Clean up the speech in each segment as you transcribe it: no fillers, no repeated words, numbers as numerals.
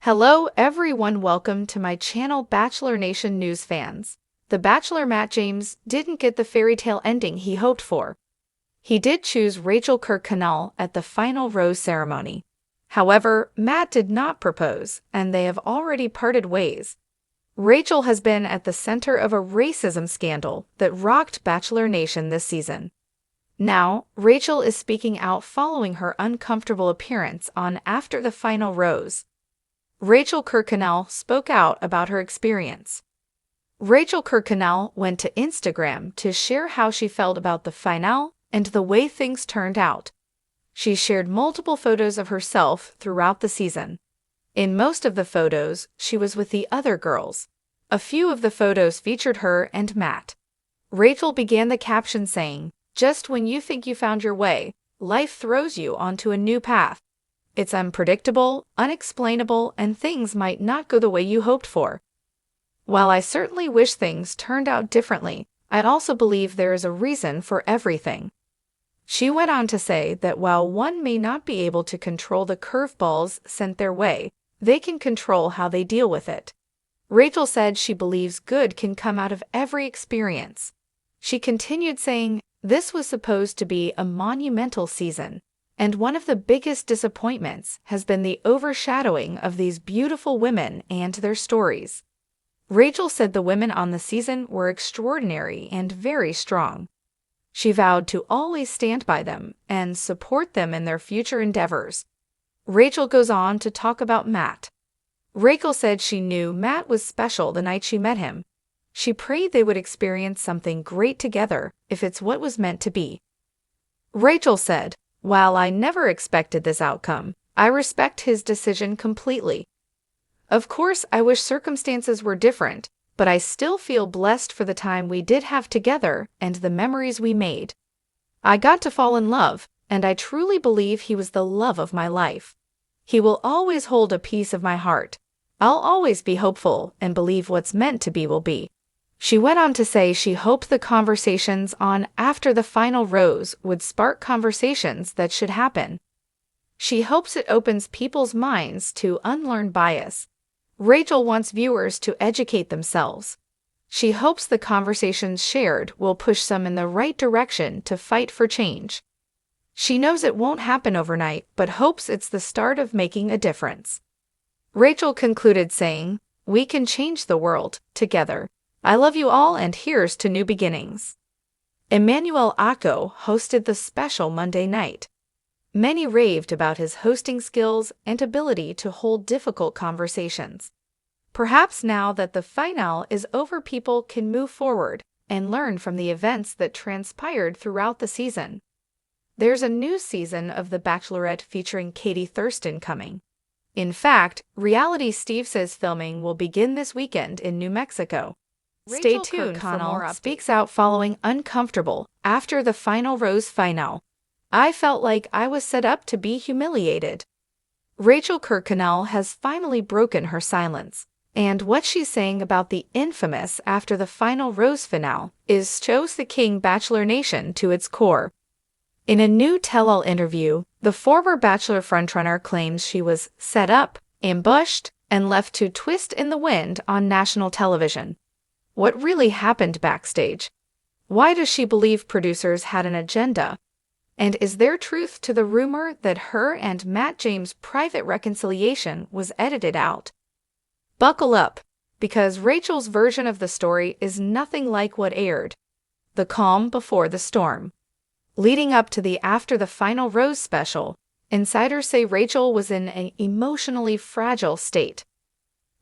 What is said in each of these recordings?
Hello everyone, welcome to my channel Bachelor Nation News fans. The Bachelor Matt James didn't get the fairy tale ending he hoped for. He did choose Rachael Kirkconnell at the final rose ceremony. However, Matt did not propose, and they have already parted ways. Rachael has been at the center of a racism scandal that rocked Bachelor Nation this season. Now, Rachael is speaking out following her uncomfortable appearance on After the Final Rose. Rachael Kirkconnell spoke out about her experience. Rachael Kirkconnell went to Instagram to share how she felt about the finale and the way things turned out. She shared multiple photos of herself throughout the season. In most of the photos, she was with the other girls. A few of the photos featured her and Matt. Rachael began the caption saying, "Just when you think you found your way, life throws you onto a new path. It's unpredictable, unexplainable, and things might not go the way you hoped for. While I certainly wish things turned out differently, I also believe there is a reason for everything." She went on to say that while one may not be able to control the curveballs sent their way, they can control how they deal with it. Rachael said she believes good can come out of every experience. She continued saying, "This was supposed to be a monumental season. And one of the biggest disappointments has been the overshadowing of these beautiful women and their stories." Rachael said the women on the season were extraordinary and very strong. She vowed to always stand by them and support them in their future endeavors. Rachael goes on to talk about Matt. Rachael said she knew Matt was special the night she met him. She prayed they would experience something great together if it's what was meant to be. Rachael said, "While I never expected this outcome, I respect his decision completely. Of course, I wish circumstances were different, but I still feel blessed for the time we did have together and the memories we made. I got to fall in love, and I truly believe he was the love of my life. He will always hold a piece of my heart. I'll always be hopeful and believe what's meant to be will be." She went on to say she hoped the conversations on After the Final Rose would spark conversations that should happen. She hopes it opens people's minds to unlearn bias. Rachael wants viewers to educate themselves. She hopes the conversations shared will push some in the right direction to fight for change. She knows it won't happen overnight, but hopes it's the start of making a difference. Rachael concluded saying, "We can change the world, together. I love you all, and here's to new beginnings." Acho hosted the special Monday night. Many raved about his hosting skills and ability to hold difficult conversations. Perhaps now that the finale is over, people can move forward and learn from the events that transpired throughout the season. There's a new season of The Bachelorette featuring Katie Thurston coming. In fact, Reality Steve says filming will begin this weekend in New Mexico. Stay tuned for more updates. Speaks out following uncomfortable After the Final Rose finale. "I felt like I was set up to be humiliated." Rachael Kirkconnell has finally broken her silence, and what she's saying about the infamous After the Final Rose finale shows the King Bachelor Nation to its core. In a new tell-all interview, the former Bachelor frontrunner claims she was set up, ambushed, and left to twist in the wind on national television. What really happened backstage? Why does she believe producers had an agenda? And is there truth to the rumor that her and Matt James' private reconciliation was edited out? Buckle up, because Rachael's version of the story is nothing like what aired. The calm before the storm. Leading up to the After the Final Rose special, insiders say Rachael was in an emotionally fragile state.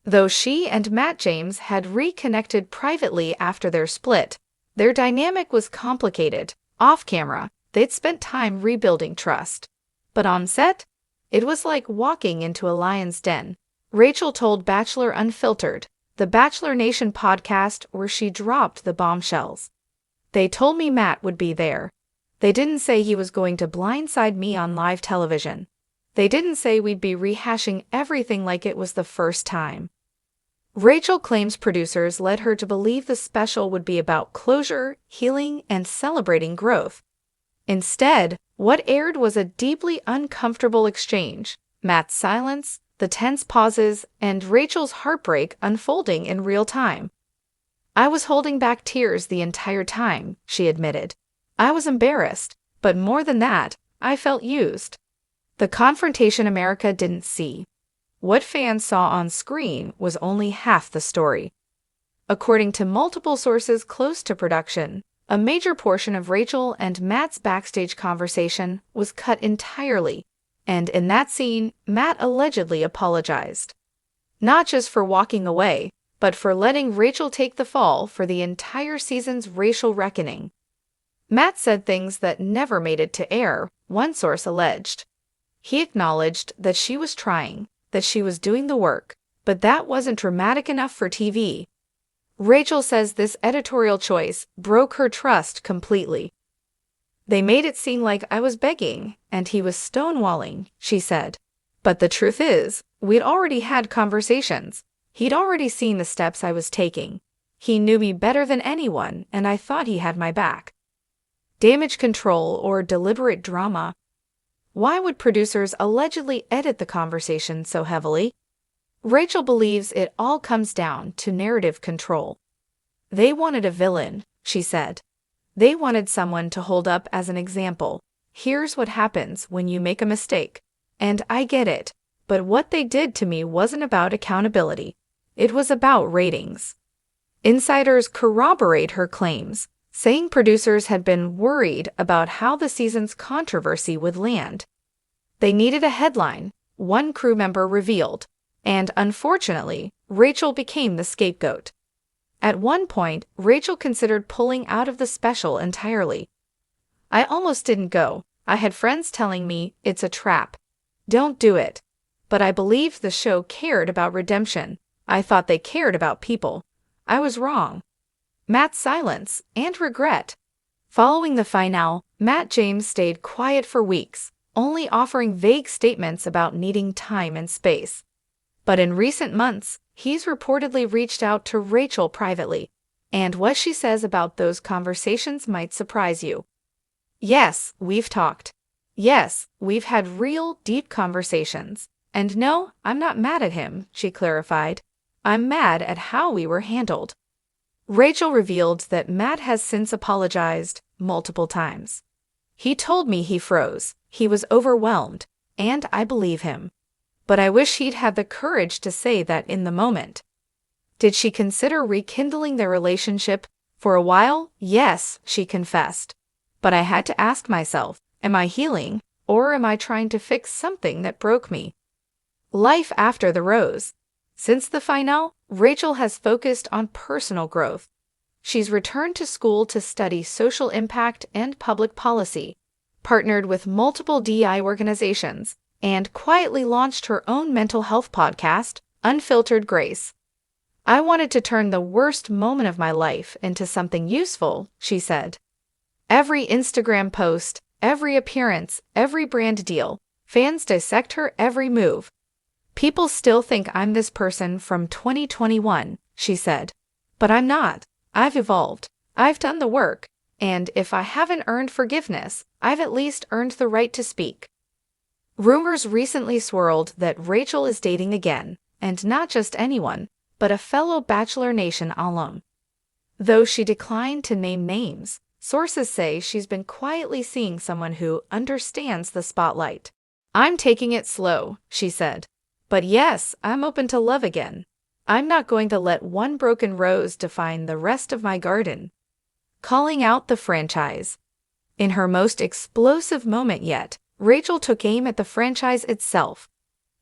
Though she and Matt James had reconnected privately after their split, their dynamic was complicated. Off camera, they'd spent time rebuilding trust. But on set, it was like walking into a lion's den. Rachael told Bachelor Unfiltered, the Bachelor Nation podcast where she dropped the bombshells. "They told me Matt would be there. They didn't say he was going to blindside me on live television. They didn't say we'd be rehashing everything like it was the first time." Rachael claims producers led her to believe the special would be about closure, healing, and celebrating growth. Instead, what aired was a deeply uncomfortable exchange, Matt's silence, the tense pauses, and Rachel's heartbreak unfolding in real time. I was holding back tears the entire time, she admitted. I was embarrassed, but more than that, I felt used. The confrontation America didn't see. What fans saw on screen was only half the story. According to multiple sources close to production, a major portion of Rachel and Matt's backstage conversation was cut entirely, and in that scene, Matt allegedly apologized. Not just for walking away, but for letting Rachel take the fall for the entire season's racial reckoning. Matt said things that never made it to air, one source alleged. He acknowledged that she was trying, that she was doing the work, but that wasn't dramatic enough for TV. Rachel says this editorial choice broke her trust completely. They made it seem like I was begging, and he was stonewalling, she said. But the truth is, we'd already had conversations. He'd already seen the steps I was taking. He knew me better than anyone, and I thought he had my back. Damage control or deliberate drama? Why would producers allegedly edit the conversation so heavily? Rachel believes it all comes down to narrative control. They wanted a villain, she said. They wanted someone to hold up as an example. Here's what happens when you make a mistake. And I get it, but what they did to me wasn't about accountability. It was about ratings. Insiders corroborate her claims, saying producers had been worried about how the season's controversy would land. They needed a headline, one crew member revealed, and unfortunately, Rachel became the scapegoat. At one point, Rachel considered pulling out of the special entirely. I almost didn't go. I had friends telling me, it's a trap. Don't do it. But I believed the show cared about redemption. I thought they cared about people. I was wrong. Matt's silence and regret. Following the finale, Matt James stayed quiet for weeks, only offering vague statements about needing time and space. But in recent months, he's reportedly reached out to Rachel privately, and what she says about those conversations might surprise you. Yes, we've talked. Yes, we've had real, deep conversations. And no, I'm not mad at him, she clarified. I'm mad at how we were handled. Rachel revealed that Matt has since apologized multiple times. He told me he froze, he was overwhelmed, and I believe him. But I wish he'd had the courage to say that in the moment. Did she consider rekindling their relationship? For a while, yes, she confessed. But I had to ask myself, am I healing, or am I trying to fix something that broke me? Life after the rose. Since the finale, Rachel has focused on personal growth. She's returned to school to study social impact and public policy, partnered with multiple DI organizations, and quietly launched her own mental health podcast, Unfiltered Grace. I wanted to turn the worst moment of my life into something useful, she said. Every Instagram post, every appearance, every brand deal, fans dissect her every move. People still think I'm this person from 2021, she said. But I'm not. I've evolved. I've done the work. And if I haven't earned forgiveness, I've at least earned the right to speak. Rumors recently swirled that Rachel is dating again, and not just anyone, but a fellow Bachelor Nation alum. Though she declined to name names, sources say she's been quietly seeing someone who understands the spotlight. I'm taking it slow, she said. But yes, I'm open to love again. I'm not going to let one broken rose define the rest of my garden. Calling out the franchise. In her most explosive moment yet, Rachel took aim at the franchise itself.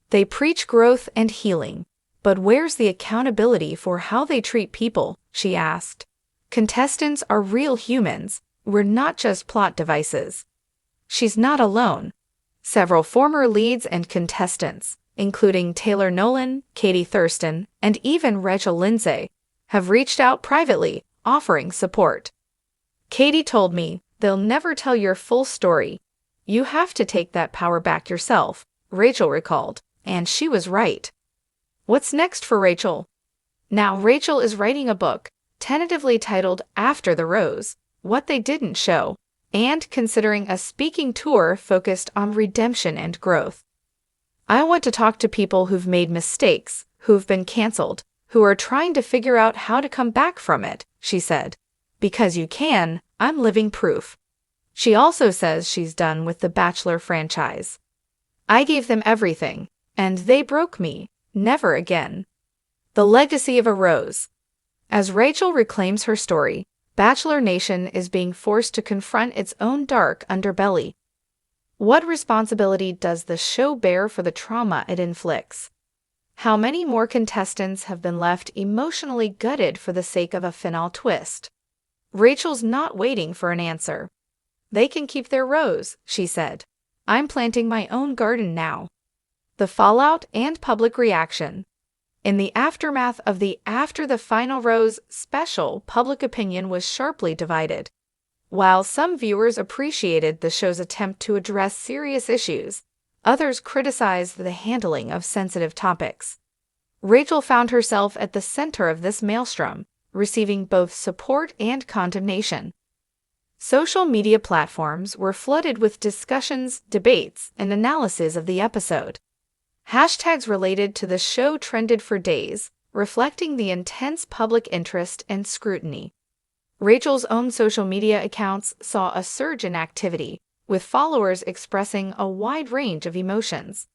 They preach growth and healing, but where's the accountability for how they treat people, she asked. Contestants are real humans, we're not just plot devices. She's not alone. Several former leads and contestants, including Taylor Nolan, Katie Thurston, and even Rachel Lindsay, have reached out privately, offering support. Katie told me, they'll never tell your full story. You have to take that power back yourself, Rachel recalled, and she was right. What's next for Rachel? Now Rachel is writing a book, tentatively titled After the Rose, What They Didn't Show, and considering a speaking tour focused on redemption and growth. I want to talk to people who've made mistakes, who've been canceled, who are trying to figure out how to come back from it, she said. Because you can, I'm living proof. She also says she's done with the Bachelor franchise. I gave them everything, and they broke me. Never again. The legacy of a rose. As Rachael reclaims her story, Bachelor Nation is being forced to confront its own dark underbelly. What responsibility does the show bear for the trauma it inflicts? How many more contestants have been left emotionally gutted for the sake of a finale twist? Rachel's not waiting for an answer. They can keep their rose, she said. I'm planting my own garden now. The fallout and public reaction. In the aftermath of the After the Final Rose special, public opinion was sharply divided. While some viewers appreciated the show's attempt to address serious issues, others criticized the handling of sensitive topics. Rachael found herself at the center of this maelstrom, receiving both support and condemnation. Social media platforms were flooded with discussions, debates, and analysis of the episode. Hashtags related to the show trended for days, reflecting the intense public interest and scrutiny. Rachel's own social media accounts saw a surge in activity, with followers expressing a wide range of emotions.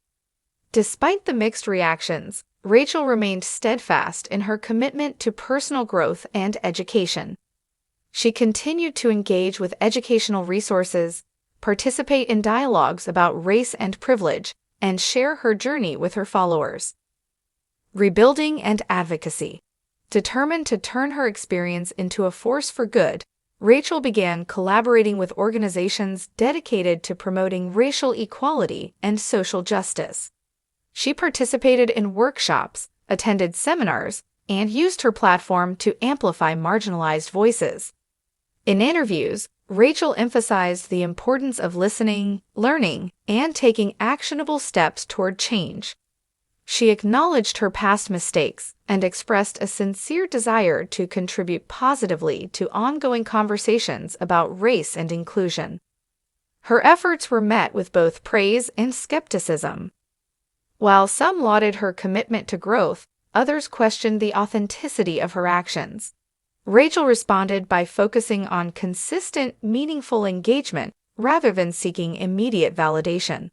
Despite the mixed reactions, Rachael remained steadfast in her commitment to personal growth and education. She continued to engage with educational resources, participate in dialogues about race and privilege, and share her journey with her followers. Rebuilding and advocacy. Determined to turn her experience into a force for good, Rachael began collaborating with organizations dedicated to promoting racial equality and social justice. She participated in workshops, attended seminars, and used her platform to amplify marginalized voices. In interviews, Rachael emphasized the importance of listening, learning, and taking actionable steps toward change. She acknowledged her past mistakes and expressed a sincere desire to contribute positively to ongoing conversations about race and inclusion. Her efforts were met with both praise and skepticism. While some lauded her commitment to growth, others questioned the authenticity of her actions. Rachael responded by focusing on consistent, meaningful engagement rather than seeking immediate validation.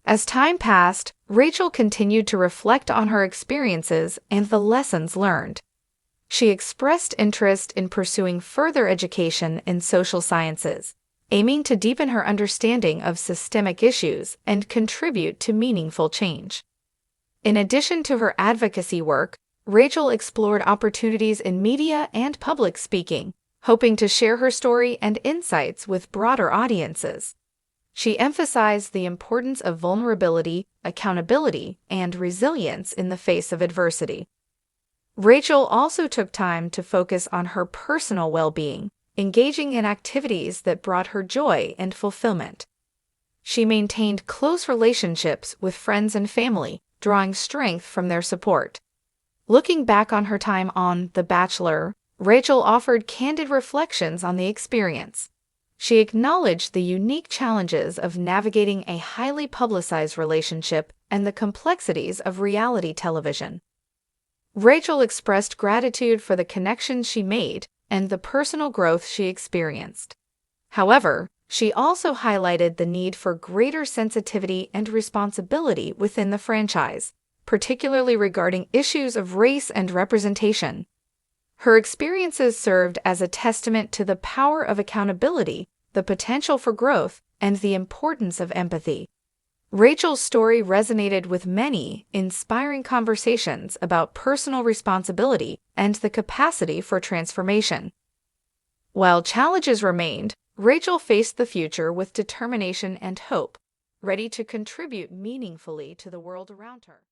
As time passed, Rachael continued to reflect on her experiences and the lessons learned. She expressed interest in pursuing further education in social sciences, aiming to deepen her understanding of systemic issues and contribute to meaningful change. In addition to her advocacy work, Rachael explored opportunities in media and public speaking, hoping to share her story and insights with broader audiences. She emphasized the importance of vulnerability, accountability, and resilience in the face of adversity. Rachael also took time to focus on her personal well-being, engaging in activities that brought her joy and fulfillment. She maintained close relationships with friends and family, drawing strength from their support. Looking back on her time on The Bachelor, Rachael offered candid reflections on the experience. She acknowledged the unique challenges of navigating a highly publicized relationship and the complexities of reality television. Rachael expressed gratitude for the connections she made and the personal growth she experienced. However, she also highlighted the need for greater sensitivity and responsibility within the franchise, particularly regarding issues of race and representation. Her experiences served as a testament to the power of accountability, the potential for growth, and the importance of empathy. Rachel's story resonated with many, inspiring conversations about personal responsibility and the capacity for transformation. While challenges remained, Rachael faced the future with determination and hope, ready to contribute meaningfully to the world around her.